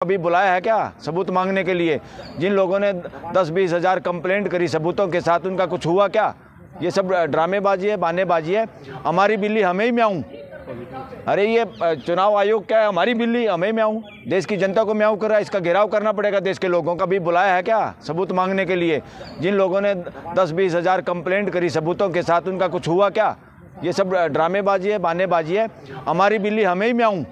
अभी बुलाया है क्या सबूत मांगने के लिए? जिन लोगों ने 10-20 हज़ार कंप्लेंट करी सबूतों के साथ, उनका कुछ हुआ क्या? ये सब ड्रामेबाजी है, बहानेबाजी है। हमारी बिल्ली हमें ही म्याऊं। अरे ये चुनाव आयोग क्या है? हमारी बिल्ली हमें म्याऊं। देश की जनता को म्याऊं कर रहा है, इसका घेराव करना पड़ेगा देश के लोगों का। भी बुलाया है क्या सबूत मांगने के लिए? जिन लोगों ने 10-20 हज़ार कंप्लेंट करी सबूतों के साथ, उनका कुछ हुआ क्या? ये सब ड्रामेबाजी है, बहानेबाजी है। हमारी बिल्ली हमें ही म्याऊं।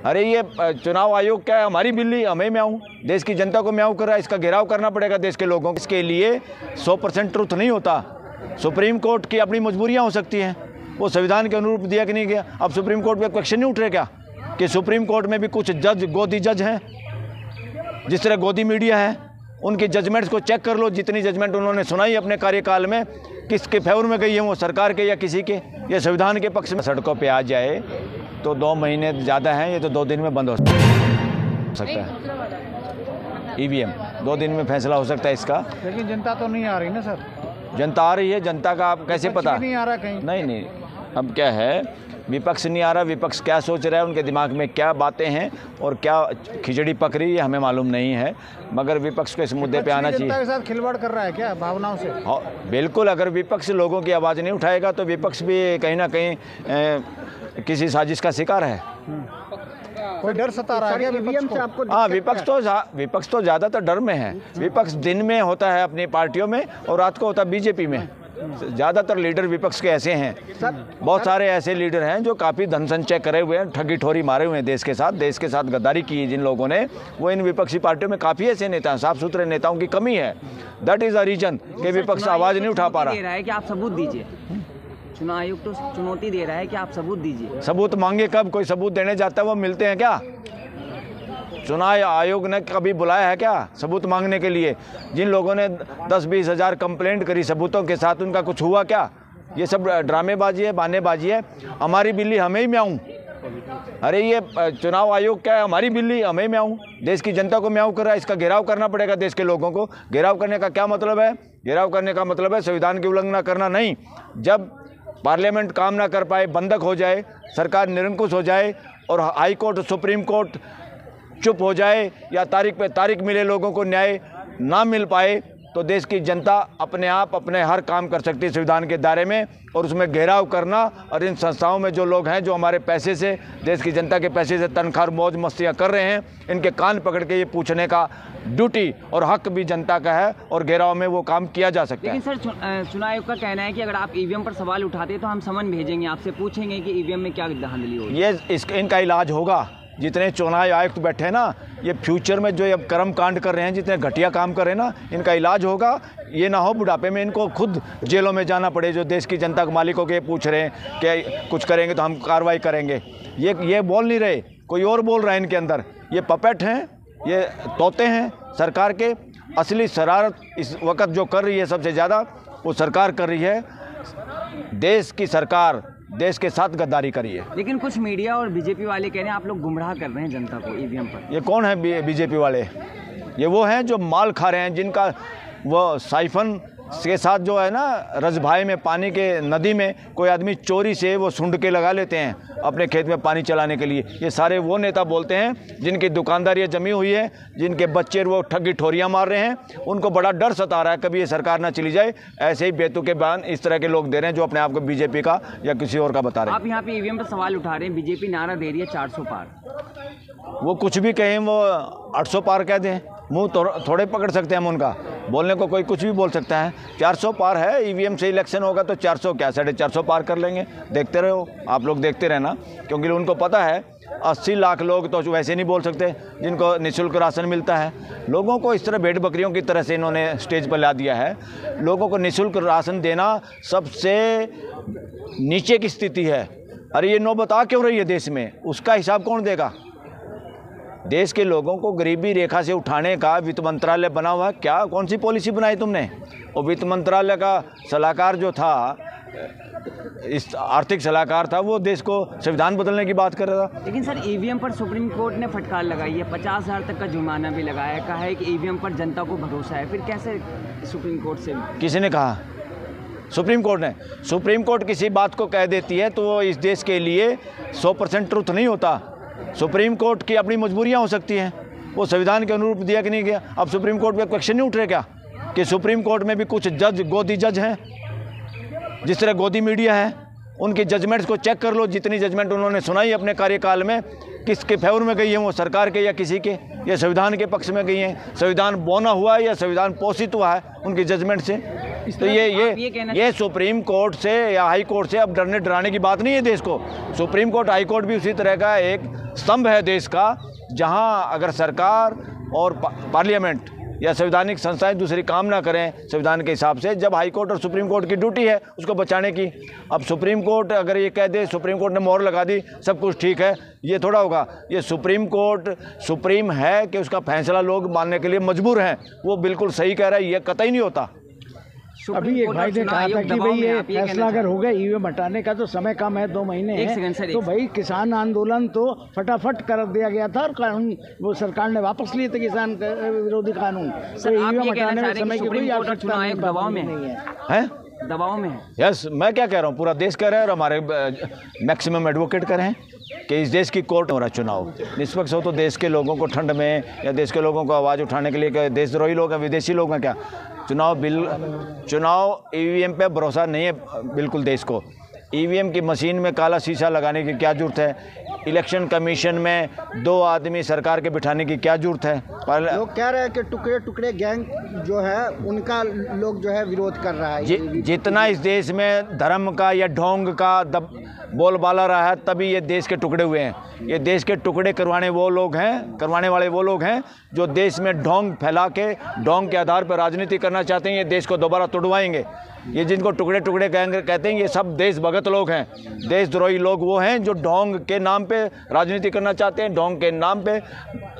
अरे ये चुनाव आयोग क्या है? हमारी बिल्ली हमें म्याऊं। देश की जनता को म्याऊं कर रहा है, इसका घेराव करना पड़ेगा देश के लोगों को। इसके लिए 100% ट्रुथ नहीं होता। सुप्रीम कोर्ट की अपनी मजबूरियां हो सकती हैं, वो संविधान के अनुरूप दिया कि नहीं गया। अब सुप्रीम कोर्ट पे क्वेश्चन नहीं उठ रहे क्या कि सुप्रीम कोर्ट में भी कुछ जज गोदी जज हैं, जिस तरह गोदी मीडिया है, उनकी जजमेंट्स को चेक कर लो। जितनी जजमेंट उन्होंने सुनाई अपने कार्यकाल में, किसके फेवर में गई है वो, सरकार के या किसी के, या संविधान के पक्ष में? सड़कों पे आ जाए तो 2 महीने ज़्यादा हैं, ये तो 2 दिन में बंद हो सकता है। ईवीएम 2 दिन में फैसला हो सकता है इसका। लेकिन जनता तो नहीं आ रही ना सर। जनता आ रही है, जनता का आप कैसे पता? नहीं आ रहा कहीं। नहीं, अब क्या है, विपक्ष नहीं आ रहा। विपक्ष क्या सोच रहा है, उनके दिमाग में क्या बातें हैं और क्या खिचड़ी पक रही है, हमें मालूम नहीं है। मगर विपक्ष को इस मुद्दे पे आना चाहिए। जनता के साथ खिलवाड़ कर रहा है क्या भावनाओं से? हाँ बिल्कुल। अगर विपक्ष लोगों की आवाज़ नहीं उठाएगा तो विपक्ष भी कहीं ना कहीं किसी साजिश का शिकार है। कोई डर सता रहा है क्या विपक्ष से आपको? हाँ, विपक्ष तो ज़्यादातर डर में है। विपक्ष दिन में होता है अपनी पार्टियों में और रात को होता है बीजेपी में। ज़्यादातर लीडर विपक्ष के ऐसे हैं। बहुत सारे ऐसे लीडर हैं जो काफ़ी धन संचय करे हुए हैं, ठगी ठोरी मारे हुए हैं देश के साथ गद्दारी की है जिन लोगों ने, वो इन विपक्षी पार्टियों में काफ़ी ऐसे नेता हैं। साफ सुथरे नेताओं की कमी है। दैट इज़ द रीजन कि विपक्ष आवाज़ नहीं उठा पा रहा है कि आप सबूत दीजिए। चुनाव आयोग तो चुनौती दे रहा है कि आप सबूत दीजिए। सबूत मांगे कब? कोई सबूत देने जाता है वो मिलते हैं क्या? चुनाव आयोग ने कभी बुलाया है क्या सबूत मांगने के लिए? जिन लोगों ने 10-20 हज़ार कंप्लेंट करी सबूतों के साथ, उनका कुछ हुआ क्या? ये सब ड्रामेबाजी है, बहानेबाजी है। हमारी बिल्ली हमें ही म्याऊं। अरे ये चुनाव आयोग क्या है? हमारी बिल्ली हमें म्याऊं। देश की जनता को म्याऊं कर रहा है, इसका घेराव करना पड़ेगा देश के लोगों को। घेराव करने का क्या मतलब है? घेराव करने का मतलब है संविधान की उल्लंघना करना नहीं। जब पार्लियामेंट काम ना कर पाए, बंधक हो जाए, सरकार निरंकुश हो जाए और हाई कोर्ट, सुप्रीम कोर्ट चुप हो जाए, या तारीख पे तारीख मिले, लोगों को न्याय ना मिल पाए, तो देश की जनता अपने आप अपने हर काम कर सकती है संविधान के दायरे में। और उसमें घेराव करना और इन संस्थाओं में जो लोग हैं जो हमारे पैसे से, देश की जनता के पैसे से तनख्वाह मौज मस्तियाँ कर रहे हैं, इनके कान पकड़ के ये पूछने का ड्यूटी और हक भी जनता का है और घेराव में वो काम किया जा सकता है। लेकिन सर, चुनाव आयोग का कहना है कि अगर आप ईवीएम पर सवाल उठाते तो हम समन भेजेंगे, आपसे पूछेंगे कि ईवीएम में क्या धांधली हो। ये इनका इलाज होगा। जितने चुनाव आयुक्त बैठे हैं ना, ये फ्यूचर में जो अब कर्म कांड कर रहे हैं, जितने घटिया काम कर रहे हैं ना, इनका इलाज होगा। ये ना हो बुढ़ापे में इनको खुद जेलों में जाना पड़े, जो देश की जनता के मालिकों के पूछ रहे हैं कि कुछ करेंगे तो हम कार्रवाई करेंगे। ये बोल नहीं रहे, कोई और बोल रहा है इनके अंदर। ये पपेट हैं, ये तोते हैं सरकार के। असली शरारत इस वक्त जो कर रही है सबसे ज़्यादा, वो सरकार कर रही है। देश की सरकार देश के साथ गद्दारी करी है। लेकिन कुछ मीडिया और बीजेपी वाले कह रहे हैं आप लोग गुमराह कर रहे हैं जनता को ईवीएम पर। ये कौन है बीजेपी वाले? ये वो हैं जो माल खा रहे हैं, जिनका वो साइफन के साथ जो है ना, रजभाई में पानी के नदी में कोई आदमी चोरी से वो सूंढ के लगा लेते हैं अपने खेत में पानी चलाने के लिए। ये सारे वो नेता बोलते हैं जिनकी दुकानदारियाँ जमी हुई है, जिनके बच्चे वो ठगी ठोरियाँ मार रहे हैं। उनको बड़ा डर सता रहा है कभी ये सरकार ना चली जाए। ऐसे ही बेतुके बयान इस तरह के लोग दे रहे हैं जो अपने आप को बीजेपी का या किसी और का बता रहे हैं। आप यहाँ पे ईवीएम पर सवाल उठा रहे हैं, बीजेपी नारा दे रही है 400 पार। वो कुछ भी कहें, वो 800 पार कह दें, मुंह थोड़े पकड़ सकते हैं हम उनका। बोलने को कोई कुछ भी बोल सकता है। 400 पार है, ईवीएम से इलेक्शन होगा तो 400 क्या 450 पार कर लेंगे। देखते रहो, आप लोग देखते रहना, क्योंकि उनको पता है 80 लाख लोग तो वैसे नहीं बोल सकते जिनको निःशुल्क राशन मिलता है। लोगों को इस तरह भेड़ बकरियों की तरह से इन्होंने स्टेज पर ला दिया है। लोगों को निःशुल्क राशन देना सबसे नीचे की स्थिति है। अरे ये नौबत आ क्यों रही है देश में, उसका हिसाब कौन देगा? देश के लोगों को गरीबी रेखा से उठाने का वित्त मंत्रालय बना हुआ है। क्या कौन सी पॉलिसी बनाई तुमने? और वित्त मंत्रालय का सलाहकार जो था, इस आर्थिक सलाहकार था, वो देश को संविधान बदलने की बात कर रहा था। लेकिन सर, ईवीएम पर सुप्रीम कोर्ट ने फटकार लगाई है, 50,000 तक का जुर्माना भी लगाया, कहा है कि ईवीएम पर जनता को भरोसा है। फिर कैसे सुप्रीम कोर्ट से? किसी ने कहा? सुप्रीम कोर्ट ने। सुप्रीम कोर्ट किसी बात को कह देती है तो वो इस देश के लिए 100% ट्रुथ नहीं होता। सुप्रीम कोर्ट की अपनी मजबूरियां हो सकती हैं। वो संविधान के अनुरूप दिया कि नहीं किया? अब सुप्रीम कोर्ट में क्वेश्चन नहीं उठ रहे क्या कि सुप्रीम कोर्ट में भी कुछ जज गोदी जज हैं, जिस तरह गोदी मीडिया है, उनकी जजमेंट्स को चेक कर लो। जितनी जजमेंट उन्होंने सुनाई अपने कार्यकाल में, किसके फेवर में गई है? वो सरकार के या किसी के, या संविधान के पक्ष में गई हैं? संविधान बौना हुआ है या संविधान पोषित हुआ है उनकी जजमेंट से? तो ये सुप्रीम कोर्ट से या हाई कोर्ट से अब डराने की बात नहीं है देश को। सुप्रीम कोर्ट, हाई कोर्ट भी उसी तरह का एक स्तंभ है देश का, जहाँ अगर सरकार और पार्लियामेंट या संवैधानिक संस्थाएं दूसरी काम ना करें संविधान के हिसाब से, जब हाई कोर्ट और सुप्रीम कोर्ट की ड्यूटी है उसको बचाने की। अब सुप्रीम कोर्ट अगर ये कह दे, सुप्रीम कोर्ट ने मोहर लगा दी, सब कुछ ठीक है, ये थोड़ा होगा। ये सुप्रीम कोर्ट सुप्रीम है कि उसका फैसला लोग मानने के लिए मजबूर हैं, वो बिल्कुल सही कह रहा है, ये कतई नहीं होता। अभी एक भाई ने कहा था कि भाई ये फैसला अगर हो गया ईवीएम हटाने का तो समय कम है, 2 महीने है, तो भाई किसान आंदोलन तो फटाफट कर दिया गया था और कानून वो सरकार ने वापस लिए थे, किसान विरोधी कानून। तो ईवीएम हटाने में समय की कोई आवश्यकता नहीं, दबाव में है, दबाव में है। यस, मैं क्या कह रहा हूँ, पूरा देश कह रहा है और हमारे मैक्सिमम एडवोकेट कर रहे हैं कि इस देश की कोर्ट हो रहा चुनाव निष्पक्ष हो, तो देश के लोगों को ठंड में या देश के लोगों को आवाज़ उठाने के लिए क्या देशद्रोही लोग हैं, विदेशी लोग हैं क्या? चुनाव ईवीएम पे भरोसा नहीं है बिल्कुल देश को। ईवीएम की मशीन में काला शीशा लगाने की क्या जरूरत है? इलेक्शन कमीशन में 2 आदमी सरकार के बिठाने की क्या जरूरत है? लोग कह रहे हैं कि टुकड़े टुकड़े गैंग जो है उनका लोग जो है विरोध कर रहा है। जितना इस देश में धर्म का या ढोंग का बोलबाला रहा है, तभी ये देश के टुकड़े हुए हैं। ये देश के टुकड़े करवाने वाले वो लोग हैं जो देश में ढोंग फैला के, ढोंग के आधार पर राजनीति करना चाहते हैं। ये देश को दोबारा तोड़वाएंगे। ये जिनको टुकड़े टुकड़े गैंग कहते हैं, ये सब देशभगत लोग हैं। देशद्रोही लोग वो हैं जो ढोंग के नाम पे राजनीति करना चाहते हैं, ढोंग के नाम पे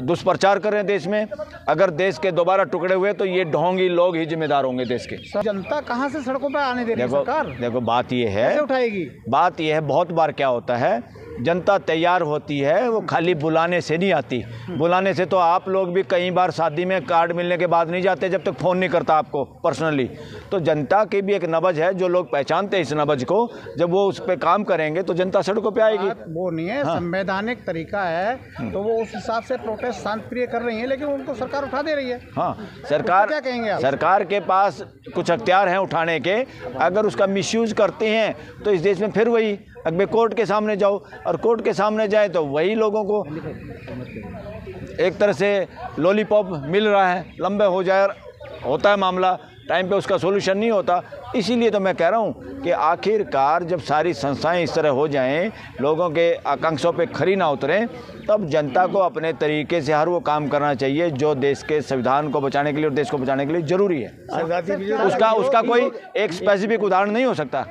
दुष्प्रचार कर रहे हैं देश में। अगर देश के दोबारा टुकड़े हुए तो ये ढोंगी लोग ही जिम्मेदार होंगे देश के। जनता कहाँ से सड़कों पर आने दे रही है सरकार? देखो बात ये है, उठाएगी बात ये है, बहुत बार क्या होता है, जनता तैयार होती है, वो खाली बुलाने से नहीं आती। बुलाने से तो आप लोग भी कई बार शादी में कार्ड मिलने के बाद नहीं जाते जब तक फ़ोन नहीं करता आपको पर्सनली। तो जनता की भी एक नब्ज है, जो लोग पहचानते हैं इस नब्ज को, जब वो उस पर काम करेंगे तो जनता सड़कों पे आएगी। वो नहीं है, संवैधानिक तरीका है, तो वो उस हिसाब से प्रोटेस्ट शांतिप्रिय कर रही है, लेकिन उनको सरकार उठा दे रही है। हाँ, सरकार क्या कहेंगे आप? सरकार के पास कुछ अख्तियार हैं उठाने के, अगर उसका मिसयूज करते हैं तो इस देश में फिर वही अगर कोर्ट के सामने जाओ, और कोर्ट के सामने जाए तो वही लोगों को एक तरह से लॉलीपॉप मिल रहा है, लंबे हो जाए, होता है मामला, टाइम पे उसका सोल्यूशन नहीं होता। इसीलिए तो मैं कह रहा हूँ कि आखिरकार जब सारी संस्थाएं इस तरह हो जाएं, लोगों के आकांक्षाओं पे खरी ना उतरें, तब जनता को अपने तरीके से हर वो काम करना चाहिए जो देश के संविधान को बचाने के लिए और देश को बचाने के लिए ज़रूरी है। उसका कोई एक स्पेसिफिक उदाहरण नहीं हो सकता।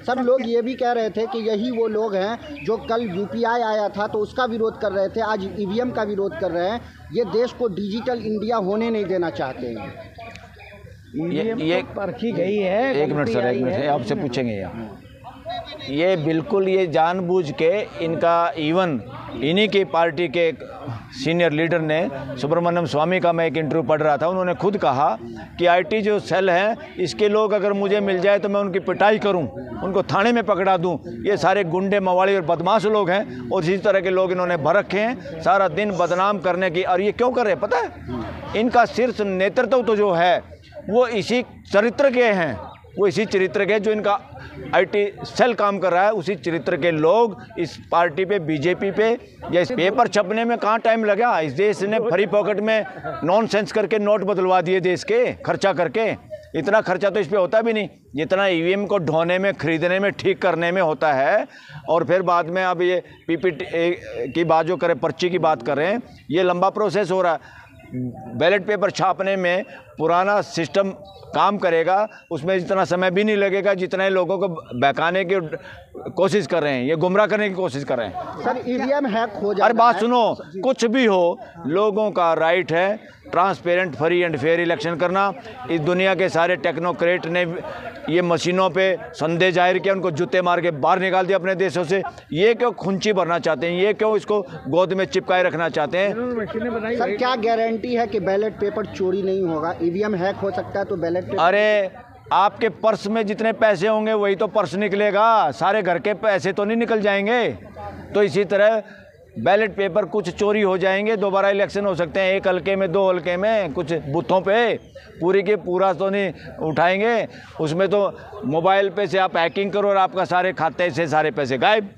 सब लोग ये भी कह रहे थे कि यही वो लोग हैं जो कल यूपीआई आया था तो उसका विरोध कर रहे थे, आज ईवीएम का विरोध कर रहे हैं। ये देश को डिजिटल इंडिया होने नहीं देना चाहते हैं। ये परखी गई है। एक मिनट सर, एक मिनट आपसे पूछेंगे यहाँ। ये बिल्कुल ये जानबूझ के इनका, इवन इन्हीं की पार्टी के एक सीनियर लीडर ने, सुब्रमण्यम स्वामी का मैं एक इंटरव्यू पढ़ रहा था, उन्होंने खुद कहा कि आईटी जो सेल है इसके लोग अगर मुझे मिल जाए तो मैं उनकी पिटाई करूं, उनको थाने में पकड़ा दूं। ये सारे गुंडे, मवाली और बदमाश लोग हैं और इसी तरह के लोग इन्होंने भर रखे हैं सारा दिन बदनाम करने की। और ये क्यों कर रहे हैं पता है? इनका शीर्ष नेतृत्व तो जो है वो इसी चरित्र के हैं, वो इसी चरित्र के, जो इनका आईटी सेल काम कर रहा है, उसी चरित्र के लोग इस पार्टी पे, बीजेपी पे या इस पेपर छपने में कहाँ टाइम लगा। इस देश ने फ्री पॉकेट में नॉनसेंस करके नोट बदलवा दिए देश के, खर्चा करके। इतना खर्चा तो इस पे होता भी नहीं जितना ईवीएम को ढोने में, खरीदने में, ठीक करने में होता है। और फिर बाद में अब ये पीपीटी की बात जो करें, पर्ची की बात कर रहे हैं, ये लंबा प्रोसेस हो रहा है। बैलेट पेपर छापने में पुराना सिस्टम काम करेगा, उसमें जितना समय भी नहीं लगेगा जितना ही लोगों को बहकाने की कोशिश कर रहे हैं, ये गुमराह करने की कोशिश कर रहे हैं। सर ईवीएम हैक हो जाता है। अरे बात सुनो, कुछ भी हो, लोगों का राइट है transparent, free and fair election करना। इस दुनिया के सारे टेक्नोक्रेट ने ये मशीनों पे संदेह जाहिर किया, उनको जूते मार के बाहर निकाल दिया अपने देशों से। ये क्यों खुंची भरना चाहते हैं? ये क्यों इसको गोद में चिपकाए रखना चाहते हैं? सर क्या गारंटी है कि बैलेट पेपर चोरी नहीं होगा? ईवीएम हैक हो सकता है तो बैलेट पेपर? अरे आपके पर्स में जितने पैसे होंगे वही तो पर्स निकलेगा, सारे घर के पैसे तो नहीं निकल जाएंगे। तो इसी तरह बैलेट पेपर कुछ चोरी हो जाएंगे, दोबारा इलेक्शन हो सकते हैं, एक हल्के में, 2 हल्के में, कुछ बूथों पे पूरी के पूरा तो नहीं उठाएंगे। उसमें तो मोबाइल पे से आप हैकिंग करो और आपका सारे खाते से सारे पैसे गायब।